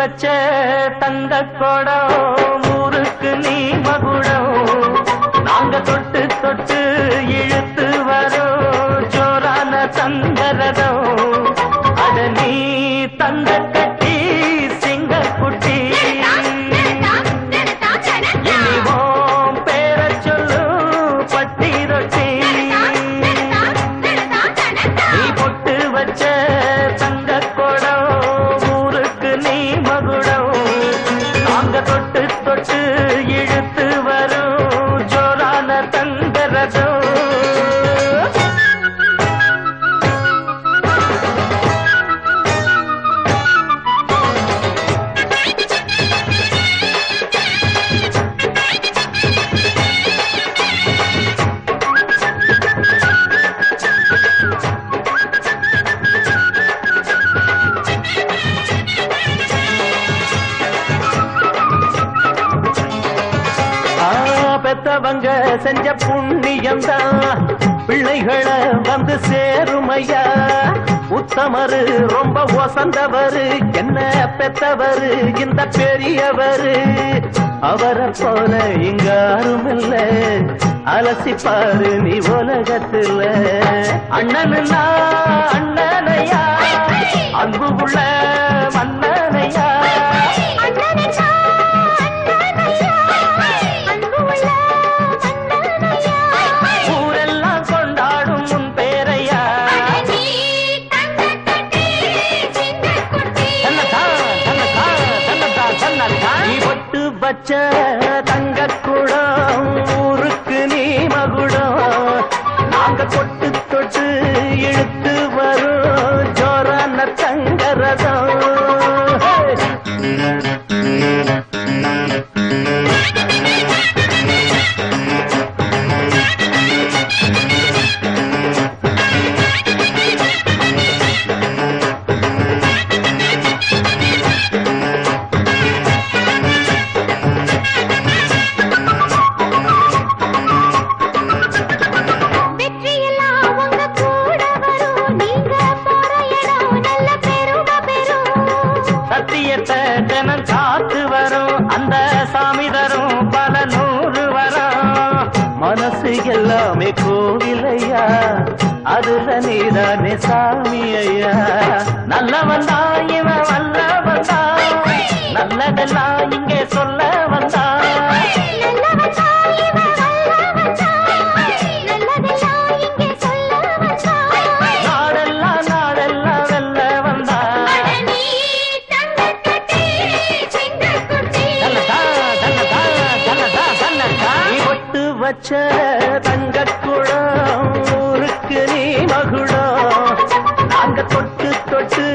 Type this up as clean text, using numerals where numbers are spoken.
வச்ச தங்க கோடம் ஊருக்கு நீ மகுடம் நாங்க தொட்டு தொட்டு இழுத்து வரோம் ஜோரான தங்கரதம் அட நீ தங்க கட்டி சிங்க குட்டி இனிவோம் பேர சொல்லு பட்டி ரொட்டி நீ பொட்டு வச்ச தங்க கோடம் ஊருக்கு நீ மகுடம் நாங்க தொட்டு தொட்டு இழுத்து வரும் ஜோரான தங்கரதம் பெத்தவங்க செஞ்ச புண்ணியம்தான் பிள்ளைகளை வந்து சேருமையா உத்தமரு ரொம்ப ஒசந்தவரு என்ன பெத்தவரு இந்த பெரியவரு அவரை போல இங்க யாரும் இல்ல அலசிப்பாரு நீ உலகத்துல அண்ணனுன்னா அண்ணனையா அன்பு உள்ள மன்னனையா வச்ச தங்க குடம் ஊருக்கு நீ மகுடம் நாங்க தொட்டு தொட்டு இழுத்து வரும் ஜோரான தங்கரதம் ஜனம் காத்து வரும் அந்த சாமி தரும் பல நூறு வரும் மனசு எல்லாமே கோவிலையா அதுல நீதானே சாமி ஐயா நல்லவன் தான் இவன் வல்லவன் தான் நல்லதெல்லாம் இங்கே சொல்ல வந்தான் வச்ச தங்க குடம் ஊருக்கு நீ மகுடம் நாங்க தொட்டு தொட்டு